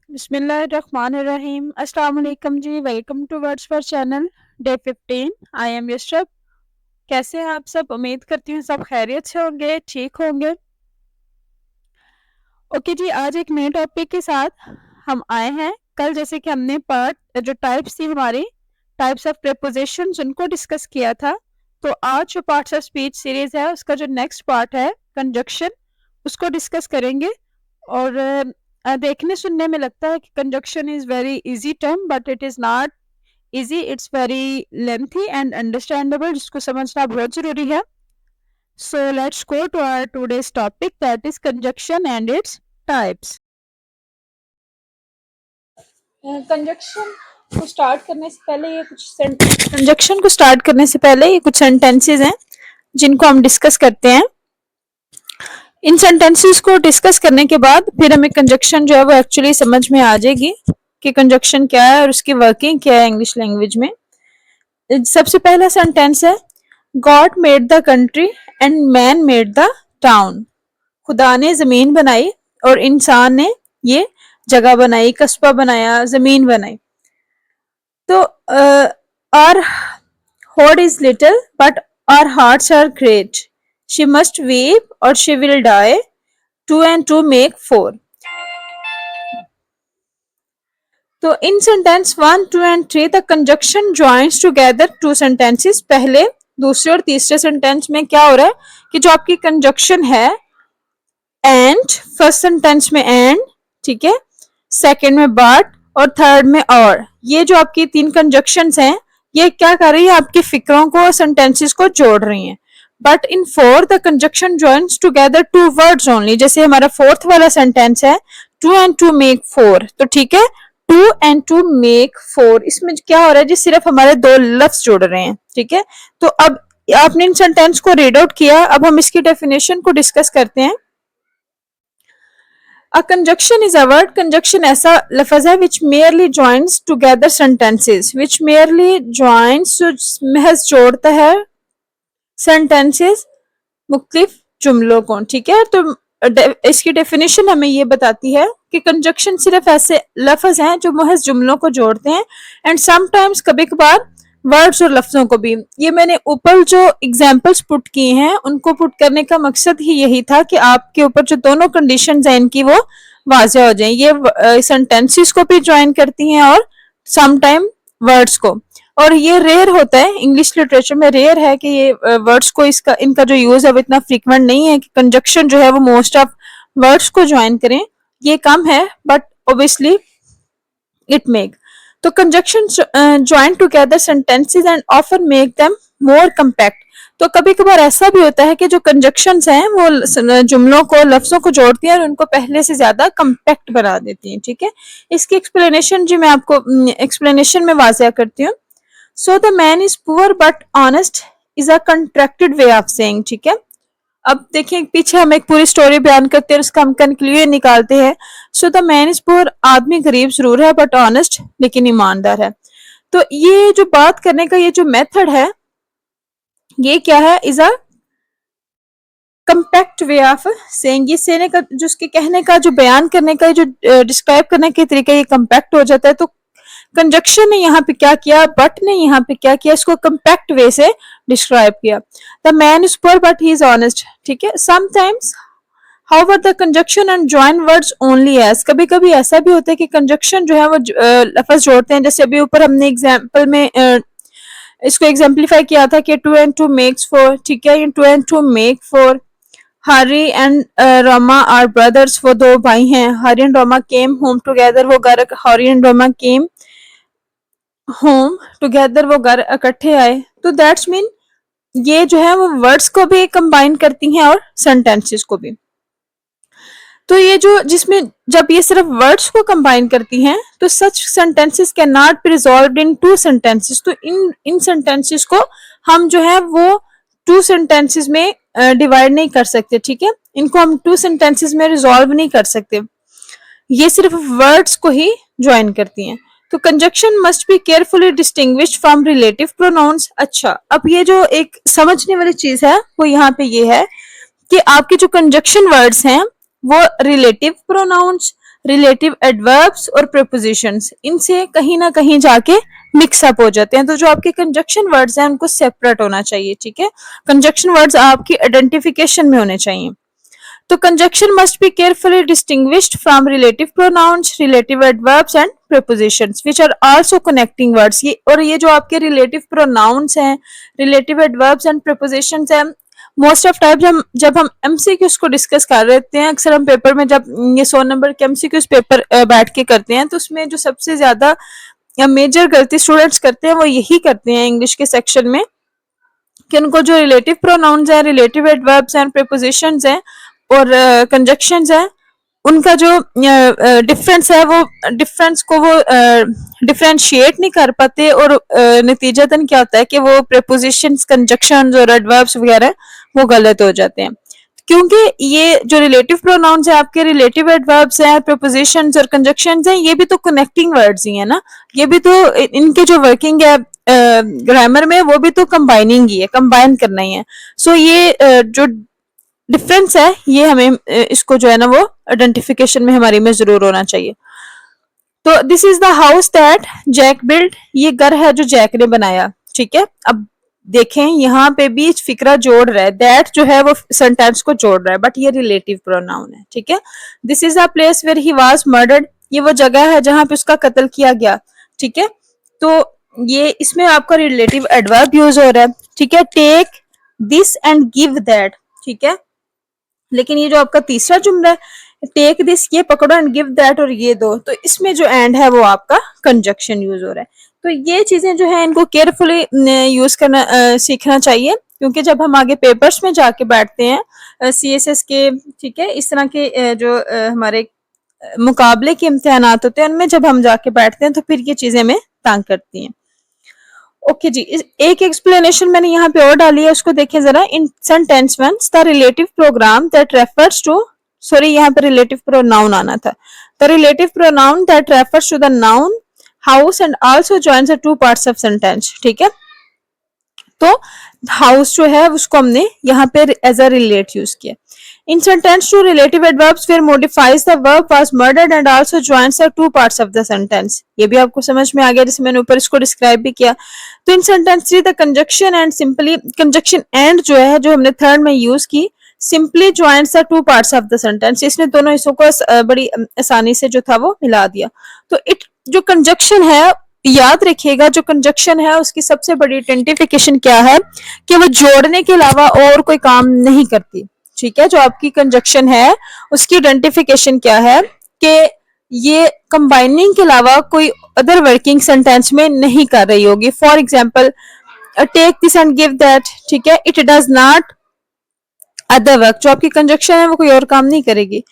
बिस्मिल्लाहिर्रहमानिर्रहीम। अस्सलाम वालेकुम जी। Welcome to words for channel day 15। I am Yashraf. कैसे हैं आप सब? उम्मीद करती हूँ सब खैरियत से होंगे, ठीक होंगे। ओके जी, आज एक नए टॉपिक के साथ हम आए हैं। कल जैसे कि हमने पार्ट जो टाइप्स थी हमारी टाइप्स ऑफ प्रेपोजिशंस उनको डिस्कस किया था, तो आज जो पार्ट्स ऑफ स्पीच सीरीज है उसका जो नेक्स्ट पार्ट है कंजक्शन, उसको डिस्कस करेंगे। और देखने सुनने में लगता है कि conjunction is very easy term, but it is not easy, it's very lengthy and understandable, जिसको समझना बहुत जरूरी है। So let's go to our today's topic, that is conjunction and its types. Conjunction को स्टार्ट करने से पहले ये कुछ सेंटेंसेस हैं जिनको हम डिस्कस करते हैं। इन सेंटेंसेस को डिस्कस करने के बाद फिर हमें कंजक्शन जो है वो एक्चुअली समझ में आ जाएगी कि कंजक्शन क्या है और उसकी वर्किंग क्या है इंग्लिश लैंग्वेज में। सबसे पहला सेंटेंस है, God made the country and man made the town. खुदा ने जमीन बनाई और इंसान ने ये जगह बनाई, कस्बा बनाया, जमीन बनाई। तो our hut is little but our hearts are great, she must weep or she will die, 2 and 2 make 4। तो in sentence 1, 2 and 3 the conjunction joins together two sentences. पहले, दूसरे और तीसरे सेंटेंस में क्या हो रहा है कि जो आपकी कंजक्शन है एंड, फर्स्ट सेंटेंस में एंड, ठीक है, सेकंड में बट और थर्ड में और, ये जो आपकी तीन कंजक्शंस हैं ये क्या कर रही है, आपकी फिक्रों को, सेंटेंसेस को जोड़ रही हैं। But in four the conjunction joins together two words only. जैसे हमारा फोर्थ वाला सेंटेंस है 2 and 2 make 4, तो ठीक है, 2 and 2 make 4, इसमें क्या हो रहा है जी, सिर्फ हमारे दो लफ्ज जुड़ रहे हैं, ठीक है। तो अब आपने इन सेंटेंस को रीड आउट किया, अब हम इसकी डेफिनेशन को डिस्कस करते हैं। A conjunction is a word, conjunction ऐसा लफ्ज है which merely joins together sentences, which merely joins, महज जोड़ता है sentences, मुख्तलिफ जुमलों को, ठीक है। तो इसकी डेफिनेशन हमें ये बताती है कि कंजक्शन सिर्फ ऐसे लफ्ज हैं जो महज जुमलों को जोड़ते हैं, एंड समटाइम्स, कभी कभार, वर्ड्स और लफ्जों को भी। ये मैंने ऊपर जो एग्जांपल्स पुट किए हैं उनको पुट करने का मकसद ही यही था कि आपके ऊपर जो दोनों कंडीशंस हैं इनकी वो वाज़ेह हो जाए। ये सेंटेंसेस को भी ज्वाइन करती हैं और समटाइम वर्ड्स को। और ये रेयर होता है, इंग्लिश लिटरेचर में रेयर है कि ये वर्ड्स को, इसका इनका जो यूज है वो इतना फ्रीक्वेंट नहीं है कि कंजक्शन जो है वो मोस्ट ऑफ वर्ड्स को ज्वाइन करें, ये कम है, बट ऑब्वियसली इट मेक। तो conjunction join together sentences and often make them more compact. तो कभी कभार ऐसा भी होता है कि जो कंजक्शंस हैं वो जुमलों को, लफ्जों को जोड़ती हैं और उनको पहले से ज्यादा कंपैक्ट बना देती हैं, ठीक है। इसकी एक्सप्लेनेशन जी मैं आपको एक्सप्लेनेशन में वाज़ेह करती हूँ। So the man is poor but honest is a contracted way of saying, ठीक है। अब देखिए पीछे हम एक पूरी स्टोरी बयान करते हैं, उसका हम कंक्लूजन निकालते हैं। So the man is poor, आदमी गरीब जरूर है बट ऑनेस्ट, लेकिन ईमानदार है। तो ये जो बात करने का ये जो मेथड है ये क्या है, is a compact way of saying. ये सेने का जो उसके कहने का, जो बयान करने का, जो डिस्क्राइब करने के तरीका ये कंपैक्ट हो जाता है। तो कंजक्शन ने यहाँ पे क्या किया, बट ने यहाँ पे क्या किया, इसको कंपैक्ट वे से डिस्क्राइब किया। The man is poor but he is honest, ठीक है। Sometimes however the conjunction and join words only as, कभी कभी ऐसा भी होता है कि कंजक्शन जो है वो लफ्ज जोड़ते हैं। जैसे अभी ऊपर हमने एग्जाम्पल में इसको एग्जाम्पलीफाई किया था कि 2 and 2 makes 4, ठीक है, 2 and 2 make 4। Hari and Roma are brothers, वो दो भाई हैं। Hari and Roma came home together, वो घर, Hari and Roma came home together, वो घर इकट्ठे आए। तो दैट्स मीन ये जो है वो वर्ड्स को भी कंबाइन करती हैं और सेंटेंसेस को भी। तो ये जो जिसमें जब ये सिर्फ वर्ड्स को कंबाइन करती हैं तो such sentences can not be resolved in two sentences. तो इन सेंटेंसेस को हम जो है वो टू सेंटेंसेस में डिवाइड नहीं कर सकते, ठीक है। इनको हम टू सेंटेंसेस में रिजॉल्व नहीं कर सकते, ये सिर्फ वर्ड्स को ही ज्वाइन करती हैं। तो conjunction must be carefully distinguished from relative pronounce. अच्छा, अब ये जो एक समझने वाली चीज है वो यहाँ पे ये है कि आपके जो कंजक्शन वर्ड्स हैं वो रिलेटिव प्रोनाउंस, रिलेटिव एडवर्ब्स और प्रीपोजिशंस, इनसे कहीं ना कहीं जाके मिक्सअप हो जाते हैं। तो जो आपके कंजक्शन वर्ड्स हैं उनको सेपरेट होना चाहिए, ठीक है। कंजक्शन वर्ड्स आपकी आइडेंटिफिकेशन में होने चाहिए। तो conjunction must be carefully distinguished from relative pronouns, relative adverbs and prepositions which are also connecting words. ये और ये जो आपके रिलेटिव प्रोनाउंस हैं, रिलेटिव एडवर्ब्स एंड प्रीपोजिशंस हैं, मोस्ट ऑफ टाइम जब हम एमसीक्यूज को डिस्कस कर रहे होते हैं, अक्सर हम पेपर में जब ये 100 नंबर के एमसीक्यूज पेपर बैठ के करते हैं, तो उसमें जो सबसे ज्यादा या मेजर गलती स्टूडेंट्स करते हैं वो यही करते हैं इंग्लिश के सेक्शन में कि उनको जो रिलेटिव प्रोनाउंस है, रिलेटिव एडवर्ब्स हैं, प्रीपोजिशंस हैं और कंजक्शंस हैं, उनका जो डिफरेंस है वो डिफरेंस को वो डिफरेंशिएट नहीं कर पाते और नतीजतन क्या होता है कि वो प्रीपोजिशंस, कंजक्शंस और एडवर्ब्स वगैरह वो गलत हो जाते हैं। क्योंकि ये जो रिलेटिव प्रोनाउंस है आपके, रिलेटिव एडवर्ब्स हैं, प्रीपोजिशंस और कंजक्शंस हैं, ये भी तो कनेक्टिंग वर्ड्स ही है ना, ये भी तो इनके जो वर्किंग है ग्रामर में वो भी तो कंबाइनिंग ही है, कंबाइन करना ही है। सो ये जो डिफरेंस है ये हमें इसको जो है ना वो आइडेंटिफिकेशन में हमारी में जरूर होना चाहिए। तो this is the house that Jack build, ये घर है जो जैक ने बनाया, ठीक है। अब देखें यहाँ पे भी फिक्रा जोड़ रहा है, दैट जो है वो सेंटेंस को जोड़ रहा है, बट ये रिलेटिव प्रोनाउन है, ठीक है। This is the place where he was murdered, ये वो जगह है जहां पे उसका कत्ल किया गया, ठीक है। तो ये इसमें आपका रिलेटिव एडवर्ब यूज हो रहा है, ठीक है। Take this and give that, ठीक है। लेकिन ये जो आपका तीसरा जुमला है, टेक दिस ये पकड़ो एंड गिव दैट और ये दो, तो इसमें जो एंड है वो आपका कंजक्शन यूज हो रहा है। तो ये चीजें जो है इनको केयरफुली यूज करना सीखना चाहिए, क्योंकि जब हम आगे पेपर्स में जाके बैठते हैं सीएसएस के, ठीक है, इस तरह के जो हमारे मुकाबले के इम्तिहानात होते हैं उनमें जब हम जाके बैठते हैं तो फिर ये चीजें हमें तंग करती हैं। ओके जी, एक एक्सप्लेनेशन मैंने यहाँ पे और डाली है, उसको देखें जरा। In sentence one the relative program that refers to, sorry यहाँ पे रिलेटिव प्रोनाउन आना था, the relative pronoun that refers to the noun house and also joins the two parts of sentence, ठीक है। तो हाउस जो है उसको हमने यहाँ पे एज अ रिलेट यूज किया। In sentence two, relative adverbs where modifies the verb was murdered and also joins the two parts of the sentence. ये भी आपको समझ में आ गया, जैसे मैंने ऊपर इसको डिस्क्राइब भी किया। तो in sentence three the conjunction and simply, conjunction and जो है जो हमने थर्ड में यूज की, simply joins the two parts of the sentence, इसने दोनों हिस्सों को बड़ी आसानी से जो था वो मिला दिया। तो इट जो कंजक्शन है, याद रखिएगा, जो कंजक्शन है उसकी सबसे बड़ी आइडेंटिफिकेशन क्या है कि वो जोड़ने के अलावा और कोई काम नहीं करती, ठीक है। जो आपकी कंजक्शन है उसकी आइडेंटिफिकेशन क्या है कि ये कंबाइनिंग के अलावा कोई अदर वर्किंग सेंटेंस में नहीं कर रही होगी। For example take this and give that, ठीक है, it does not other work, जो आपकी कंजक्शन है वो कोई और काम नहीं करेगी,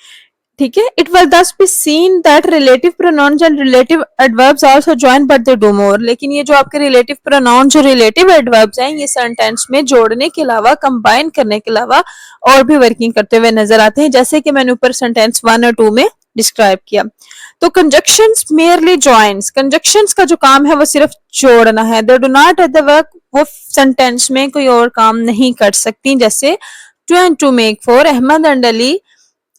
ठीक है। It will thus be seen that relative pronouns and relative adverbs also join but they do more, लेकिन ये जो आपके relative pronouns और relative adverbs हैं ये सेंटेंस में जोड़ने के अलावा, कंबाइन करने के अलावा और भी वर्किंग करते हुए नजर आते हैं, जैसे कि मैंने ऊपर सेंटेंस 1 और 2 में डिस्क्राइब किया। तो कंजक्शंस मेयरली जॉइंस, कंजक्शंस का जो काम है वो सिर्फ जोड़ना है, they do not other work, वो सेंटेंस में कोई और काम नहीं कर सकती, जैसे two and two make four, Ahmed and Ali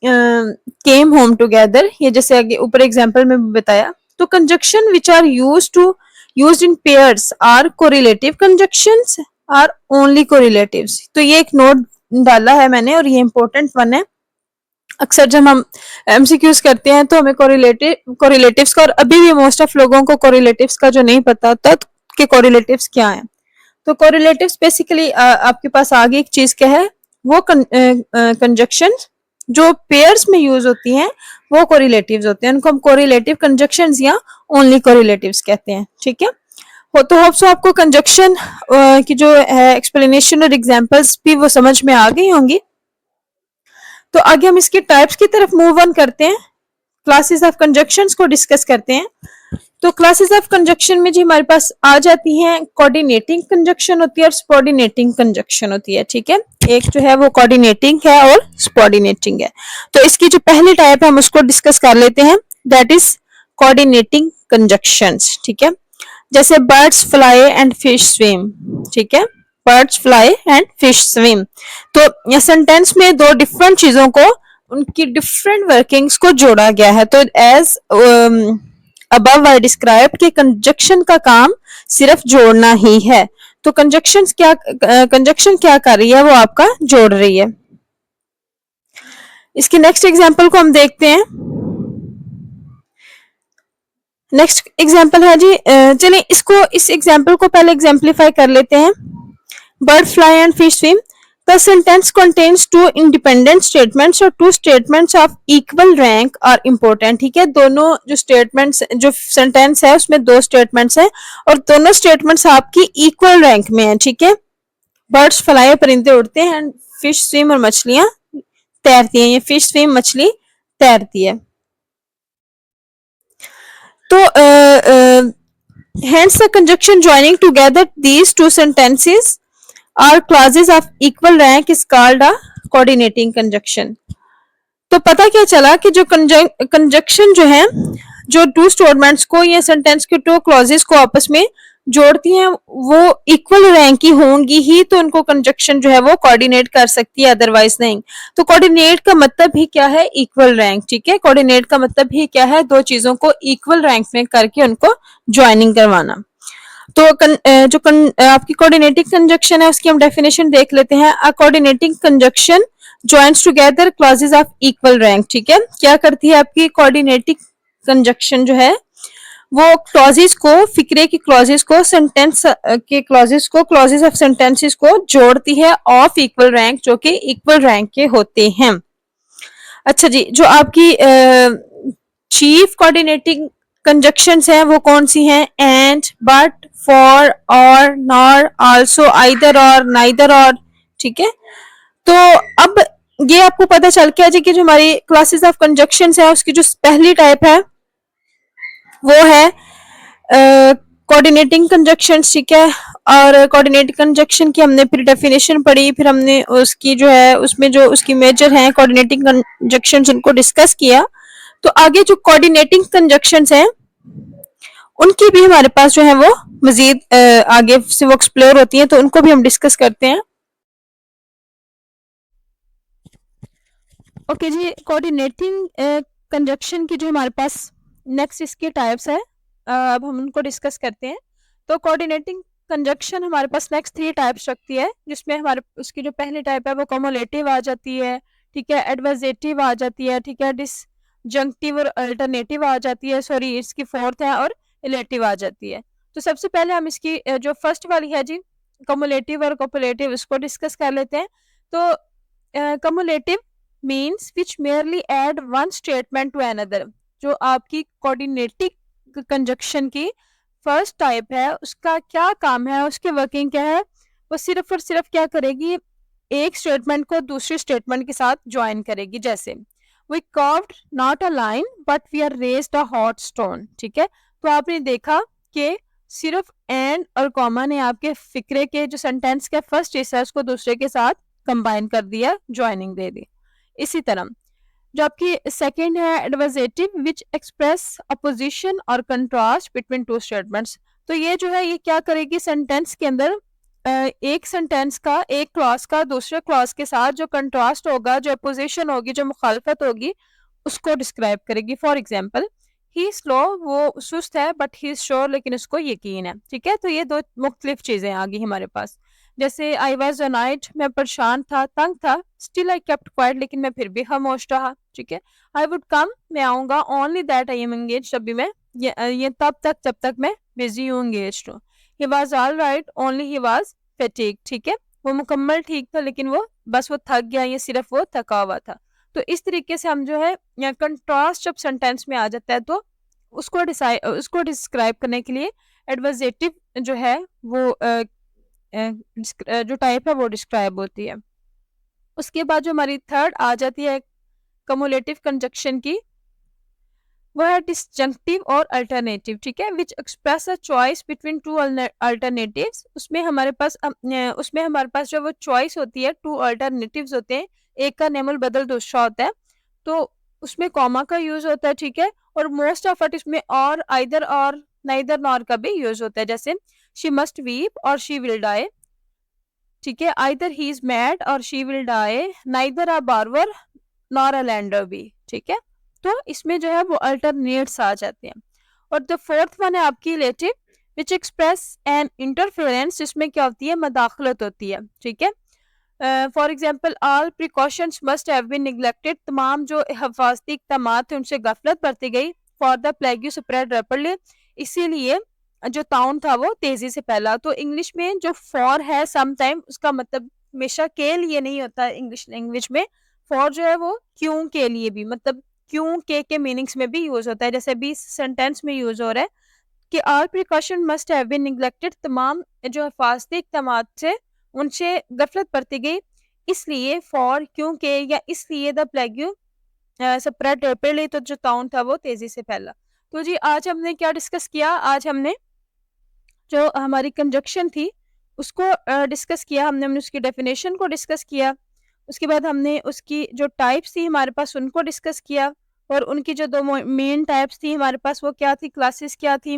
came home together, ये जैसे आगे ऊपर एग्जांपल में बताया। तो conjunction which are used in pairs are correlative conjunctions are only correlatives. तो ये एक नोट डाला है मैंने और ये इंपॉर्टेंट वन है। अक्सर जब हम एमसीक्यूज करते हैं तो हमें कोरिलेटिव्स का, और अभी भी मोस्ट ऑफ लोगों को कोरिलेटिव्स का जो नहीं पता होता कि कोरिलेटिव्स क्या है। तो कोरिलेटिव्स बेसिकली आपके पास आगे एक चीज क्या है, वो कंजक्शंस जो पेयर्स में यूज होती हैं वो कोरिलेटिव्स होते हैं, उनको हम कोरिलेटिव कंजक्शंस या ओनली कोरिलेटिव्स कहते हैं, ठीक है। तो होप सो आपको कंजक्शन की जो है एक्सप्लेनेशन और एग्जांपल्स भी वो समझ में आ गई होंगी। तो आगे हम इसकी टाइप्स की तरफ मूव ऑन करते हैं, क्लासेस ऑफ कंजक्शंस को डिस्कस करते हैं। तो क्लासेस ऑफ कंजक्शन में जी हमारे पास आ जाती हैं, कोऑर्डिनेटिंग कंजक्शन होती है और सबऑर्डिनेटिंग कंजक्शन होती है, ठीक है। एक जो है वो कोऑर्डिनेटिंग है और सबऑर्डिनेटिंग है। तो इसकी जो पहली टाइप है हम उसको डिस्कस कर लेते हैं, दैट इज कोऑर्डिनेटिंग कंजक्शंस, ठीक है। जैसे birds fly and fish swim, ठीक है, birds fly and fish swim. तो सेंटेंस में दो डिफरेंट चीजों को उनकी डिफरेंट वर्किंग्स को जोड़ा गया है। तो एज अबव आई डिस्क्राइब कि कंजक्शन का काम सिर्फ जोड़ना ही है। तो कंजक्शन क्या कर रही है, वो आपका जोड़ रही है। इसकी नेक्स्ट एग्जांपल को हम देखते हैं। नेक्स्ट एग्जांपल है जी, चलिए इस एग्जांपल को पहले एग्जांपलीफाई कर लेते हैं। Bird fly and fish swim. The sentence contains two independent statements और two statements of equal rank are important। ठीक है, दोनों जो स्टेटमेंट्स जो सेंटेंस है उसमें दो स्टेटमेंट्स हैं और दोनों स्टेटमेंट्स आपकी इक्वल रैंक में हैं। ठीक है, बर्ड्स फ्लाई परिंदे उड़ते हैं एंड फिश स्विम और मछलियां तैरती हैं। ये फिश स्विम मछली तैरती है। तो hence the conjunction joining together these two sentences or clauses of equal rank is called a coordinating conjunction। तो पता क्या चला कि जो कंजक्शन जो है, जो टू स्टेटमेंट्स को या सेंटेंस के टू क्लॉजेस को आपस में जोड़ती हैं, वो इक्वल रैंक की होंगी ही तो उनको कंजक्शन जो है वो कोऑर्डिनेट कर सकती है, अदरवाइज नहीं। तो कोऑर्डिनेट का मतलब ही क्या है, इक्वल रैंक। ठीक है, कोऑर्डिनेट का मतलब ही क्या है, दो चीजों को इक्वल रैंक में करके उनको ज्वाइनिंग करवाना। तो आपकी कोऑर्डिनेटिंग कंजक्शन है उसकी हम डेफिनेशन देख लेते हैं। अ coordinating conjunction joins together clauses of equal rank. ठीक है, क्या करती है आपकी कोऑर्डिनेटिंग कंजक्शन जो है वो क्लॉजेस को, फिक्रे की क्लॉजेस को, सेंटेंस के क्लॉजेस ऑफ सेंटेंसेस को जोड़ती है ऑफ इक्वल रैंक, जो कि इक्वल रैंक के होते हैं। अच्छा जी, जो आपकी चीफ कोऑर्डिनेटिंग कंजक्शंस हैं वो कौन सी हैं? एंड, बट, फॉर, और, नॉर, आल्सो, आइदर और, नाइदर और। ठीक है, तो अब ये आपको पता चल गया जी कि जो हमारी क्लासेस ऑफ कंजक्शंस है उसकी जो पहली टाइप है वो है कोऑर्डिनेटिंग कंजक्शंस। ठीक है, और कोऑर्डिनेटिंग कंजक्शन की हमने फिर डेफिनेशन पढ़ी, फिर हमने उसकी जो है उसमें जो उसकी मेजर हैं कोऑर्डिनेटिंग कंजक्शंस उनको डिस्कस किया। तो आगे जो कोऑर्डिनेटिंग कंजक्शंस हैं उनकी भी हमारे पास जो है वो मजीद आगे से वो एक्सप्लोर होती हैं, तो उनको भी हम डिस्कस करते हैं। ओके जी, कोऑर्डिनेटिंग कंजक्शन की जो हमारे पास नेक्स्ट इसके टाइप्स है, अब हम उनको डिस्कस करते हैं। तो कोऑर्डिनेटिंग कंजक्शन हमारे पास नेक्स्ट 3 टाइप्स रखती है, जिसमें हमारे उसकी जो पहली टाइप है वो कम्युलेटिव आ जाती है। ठीक है, एडवर्जेटिव आ जाती है। ठीक है, डिसजंक्टिव और अल्टरनेटिव आ जाती है। सॉरी, इसकी फोर्थ है और इलेटिव आ जाती है। तो सबसे पहले हम इसकी जो फर्स्ट वाली है जी, कम्युलेटिव और कॉपुलेटिव, इसको डिस्कस कर लेते हैं। तो cumulative means which merely add one statement to another। जो आपकी कोऑर्डिनेटिंग कंजक्शन की फर्स्ट टाइप है उसका क्या काम है, उसकी वर्किंग क्या है, वो सिर्फ और सिर्फ क्या करेगी, एक स्टेटमेंट को दूसरे स्टेटमेंट के साथ ज्वाइन करेगी। जैसे we carved not a line but we are raised a hot stone। ठीक है, तो आपने देखा कि सिर्फ एंड और कॉमा ने आपके फिक्रे के जो सेंटेंस के फर्स्ट हिस्सा उसको दूसरे के साथ कंबाइन कर दिया, ज्वाइनिंग दे दी। इसी तरह जो आपकी सेकंड है एडवर्जेटिव विच एक्सप्रेस अपोजिशन और कंट्रास्ट बिटवीन टू स्टेटमेंट्स। तो ये जो है ये क्या करेगी, सेंटेंस के अंदर एक सेंटेंस का, एक क्लॉज का दूसरे क्लॉज के साथ जो कंट्रास्ट होगा, जो अपोजिशन होगी, जो मुखालफत होगी, उसको डिस्क्राइब करेगी। फॉर एग्जाम्पल, ही स्लो, वो सुस्त है, बट ही श्योर, लेकिन उसको यकीन है। ठीक है, तो ये दो मुख्तलिफ चीजें आ गई हमारे पास। जैसे आई वॉज अनाइड, मैं परेशान था, तंग था, स्टिल आई केप्ट क्वाइट, लेकिन मैं फिर भी खामोश रहा। ठीक है, आई वुड कम, मैं आऊंगा, only that I am engage, जब भी मैं ये तब तक जब तक मैं बिजी हूँ, एंगेज हूँ। He was all right, only he was fatigue. ठीक है, वो मुकम्मल ठीक था लेकिन वो बस वो थक गया, ये सिर्फ वो थका हुआ था। तो इस तरीके से हम जो है कंट्रास्ट जब सेंटेंस में आ जाता है तो उसको डिस्क्राइब करने के लिए एडवर्जेटिव जो है वो जो टाइप है वो डिस्क्राइब होती है। उसके बाद जो हमारी थर्ड आ जाती है कम्युलेटिव कंजक्शन की, वो है डिसजंक्टिव और अल्टरनेटिव। ठीक है, which express a choice between two alternatives. उसमें हमारे पास जो वो चॉइस होती है, टू अल्टरनेटिव्स होते हैं, एक का नेमल बदल दूसरा होता है, तो उसमें कॉमा का यूज होता है। ठीक है, और मोस्ट ऑफ इट इसमें और, आइदर और, नाइदर नॉर का भी यूज होता है। जैसे she must weep or she will die. ठीक है, either he is mad or she will die, neither a barber nor a lander भी, ठीक है। तो इसमें जो है वो अल्टरनेट्स आ जाते हैं। और द फोर्थ वन है आपकी relative which express an interference, जिसमें क्या होती है, मदाखलत होती है, ठीक है। For example all precautions must have been neglected, तमाम जो हिफाजती इक़दाम थे उनसे गफलत बरती गई। For the plague spread rapidly, इसीलिए जो ताउन था वो तेजी से फैला। तो इंग्लिश में जो फॉर है समटाइम उसका मतलब हमेशा के लिए नहीं होता है। इंग्लिश लैंग्वेज में फॉर जो है वो क्यों के लिए भी, मतलब क्यों के मीनिंग्स में भी यूज होता है। जैसे अभी सेंटेंस में यूज हो रहा है कि all precaution must have been neglected, तमाम जो हिफाजती इक़दाम थे उनसे गफलत बरती गई, इसलिए फॉर क्योंकि या इसलिए द प्लेग्यू स्प्रेड रैपिडली, तो जो टाउन था वो तेजी से फैला। तो जी आज हमने क्या डिस्कस किया, आज हमने जो हमारी कंजक्शन थी उसको डिस्कस किया, हमने उसकी डेफिनेशन को डिस्कस किया। उसके बाद हमने उसकी जो टाइप्स थी हमारे पास उनको डिस्कस किया, और उनकी जो दो मेन टाइप्स थी हमारे पास वो क्या थी, क्लासेस क्या थी,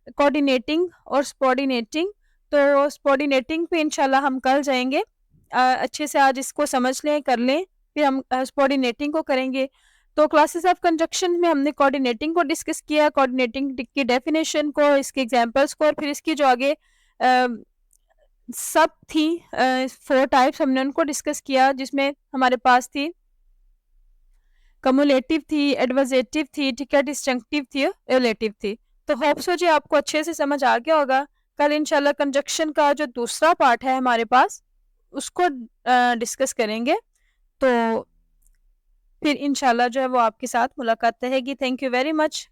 कोऑर्डिनेटिंग और स्पॉर्डिनेटिंग। तो स्पॉर्डिनेटिंग पे इंशाल्लाह हम कल जाएंगे। अच्छे से आज इसको समझ लें, कर लें, फिर हम स्पॉर्डिनेटिंग को करेंगे। तो क्लासेस ऑफ कंजक्शन में हमने कोऑर्डिनेटिंग को डिस्कस किया, कोऑर्डिनेटिंग की डेफिनेशन को, इसके एग्जांपल्स को, और फिर इसकी जो आगे सब थी 4 टाइप्स हमने उनको डिस्कस किया, जिसमें हमारे पास थी कम्युलेटिव थी, एडवर्जेटिव थी, ठीक है, डिस्जंक्टिव थी, रिलेटिव थी। तो होप सो जी आपको अच्छे से समझ आ गया होगा। कल इंशाल्लाह कंजक्शन का जो दूसरा पार्ट है हमारे पास उसको डिस्कस करेंगे। तो फिर इंशाल्लाह जो है वो आपके साथ मुलाकात रहेगी। Thank you very much.